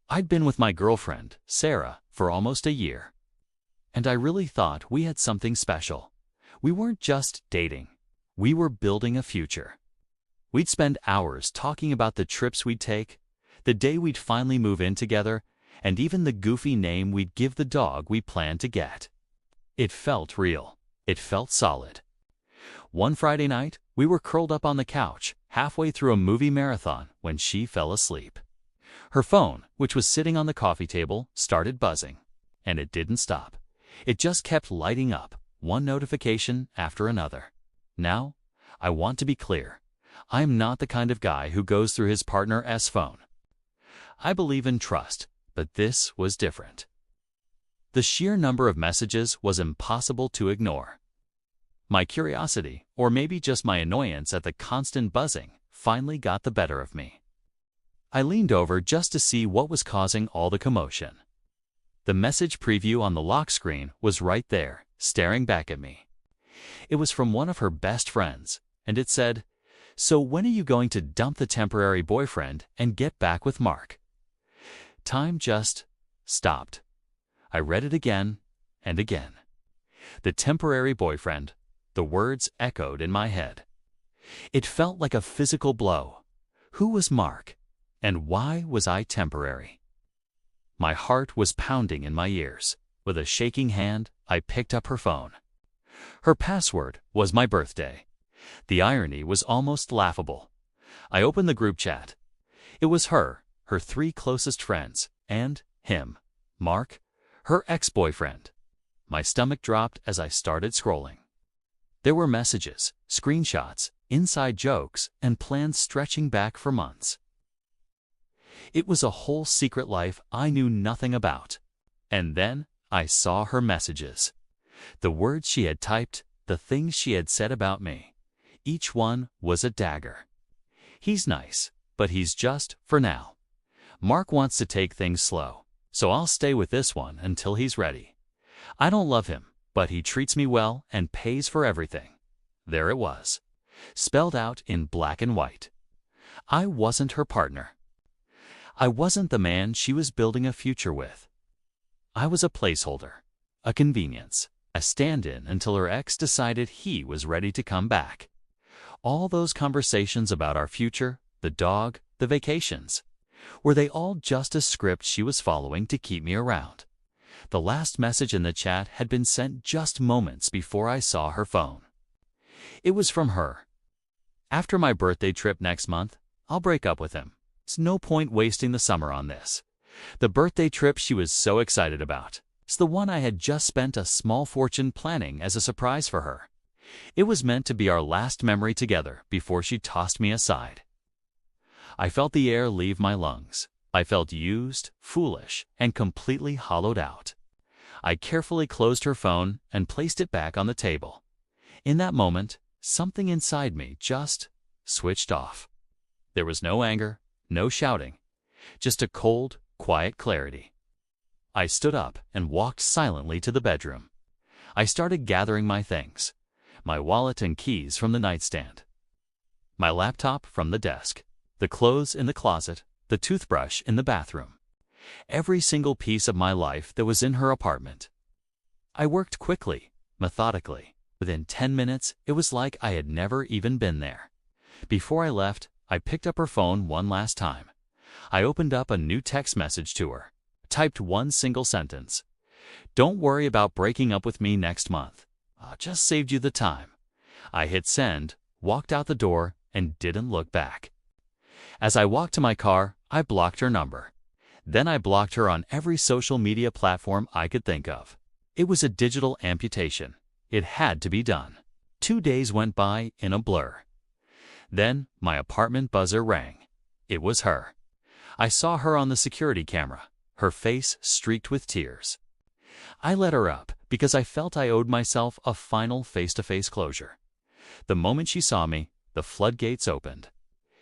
I'd been with my girlfriend, Sarah, for almost a year. And I really thought we had something special. We weren't just dating. We were building a future. We'd spend hours talking about the trips we'd take, the day we'd finally move in together, and even the goofy name we'd give the dog we planned to get. It felt real. It felt solid. One Friday night, we were curled up on the couch, halfway through a movie marathon, when she fell asleep. Her phone, which was sitting on the coffee table, started buzzing. And it didn't stop. It just kept lighting up, one notification after another. Now, I want to be clear. I'm not the kind of guy who goes through his partner's phone. I believe in trust, but this was different. The sheer number of messages was impossible to ignore. My curiosity, or maybe just my annoyance at the constant buzzing, finally got the better of me. I leaned over just to see what was causing all the commotion. The message preview on the lock screen was right there, staring back at me. It was from one of her best friends, and it said, "So when are you going to dump the temporary boyfriend and get back with Mark?" Time just stopped. I read it again and again. The temporary boyfriend. The words echoed in my head. It felt like a physical blow. Who was Mark? And why was I temporary? My heart was pounding in my ears. With a shaking hand, I picked up her phone. Her password was my birthday. The irony was almost laughable. I opened the group chat. It was her 3 closest friends, and him, Mark, her ex-boyfriend. My stomach dropped as I started scrolling. There were messages, screenshots, inside jokes, and plans stretching back for months. It was a whole secret life I knew nothing about. And then I saw her messages. The words she had typed, the things she had said about me. Each one was a dagger. He's nice, but he's just for now. Mark wants to take things slow, so I'll stay with this one until he's ready. I don't love him, but he treats me well and pays for everything. There it was, spelled out in black and white. I wasn't her partner. I wasn't the man she was building a future with. I was a placeholder, a convenience, a stand-in until her ex decided he was ready to come back. All those conversations about our future, the dog, the vacations, were they all just a script she was following to keep me around? The last message in the chat had been sent just moments before I saw her phone. It was from her. "After my birthday trip next month, I'll break up with him. It's no point wasting the summer on this." The birthday trip she was so excited about. It's the one I had just spent a small fortune planning as a surprise for her. It was meant to be our last memory together before she tossed me aside. I felt the air leave my lungs. I felt used, foolish, and completely hollowed out. I carefully closed her phone and placed it back on the table. In that moment, something inside me just switched off. There was no anger, no shouting, just a cold, quiet clarity. I stood up and walked silently to the bedroom. I started gathering my things, my wallet and keys from the nightstand, my laptop from the desk, the clothes in the closet, the toothbrush in the bathroom. Every single piece of my life that was in her apartment. I worked quickly, methodically. Within 10 minutes, it was like I had never even been there. Before I left, I picked up her phone one last time. I opened up a new text message to her, typed one single sentence. "Don't worry about breaking up with me next month. I just saved you the time." I hit send, walked out the door, and didn't look back. As I walked to my car, I blocked her number. Then I blocked her on every social media platform I could think of. It was a digital amputation. It had to be done. 2 days went by in a blur. Then my apartment buzzer rang. It was her. I saw her on the security camera, her face streaked with tears. I let her up because I felt I owed myself a final face-to-face closure. The moment she saw me, the floodgates opened.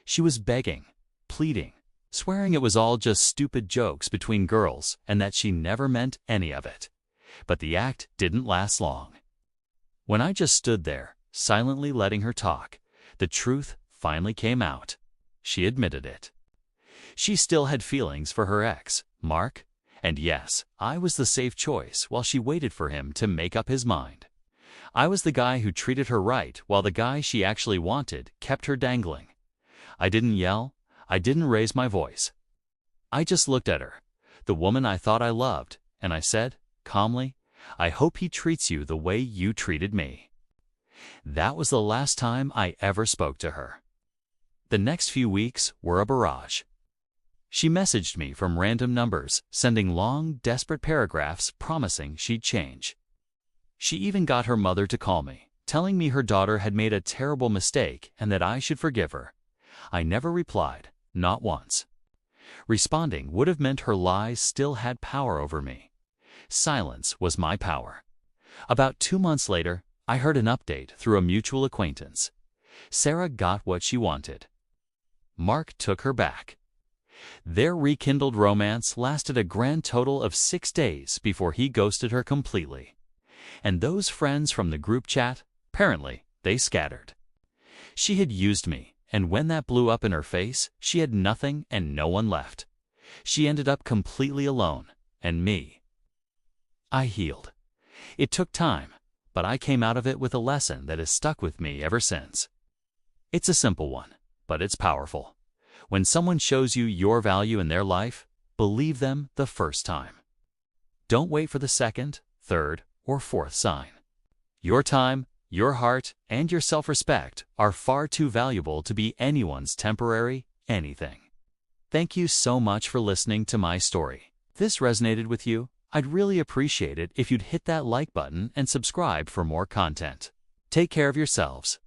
She was begging, pleading, swearing it was all just stupid jokes between girls and that she never meant any of it. But the act didn't last long. When I just stood there, silently letting her talk, the truth finally came out. She admitted it. She still had feelings for her ex, Mark, and yes, I was the safe choice while she waited for him to make up his mind. I was the guy who treated her right while the guy she actually wanted kept her dangling. I didn't yell. I didn't raise my voice. I just looked at her, the woman I thought I loved, and I said, calmly, I hope he treats you the way you treated me. That was the last time I ever spoke to her. The next few weeks were a barrage. She messaged me from random numbers, sending long, desperate paragraphs promising she'd change. She even got her mother to call me, telling me her daughter had made a terrible mistake and that I should forgive her. I never replied, not once. Responding would have meant her lies still had power over me. Silence was my power. About 2 months later, I heard an update through a mutual acquaintance. Sarah got what she wanted. Mark took her back. Their rekindled romance lasted a grand total of 6 days before he ghosted her completely. And those friends from the group chat, apparently, they scattered. She had used me, and when that blew up in her face, she had nothing and no one left. She ended up completely alone, and me. I healed. It took time, but I came out of it with a lesson that has stuck with me ever since. It's a simple one, but it's powerful. When someone shows you your value in their life, believe them the first time. Don't wait for the second, third, or fourth sign. Your time, your heart, and your self-respect are far too valuable to be anyone's temporary anything. Thank you so much for listening to my story. If this resonated with you, I'd really appreciate it if you'd hit that like button and subscribe for more content. Take care of yourselves.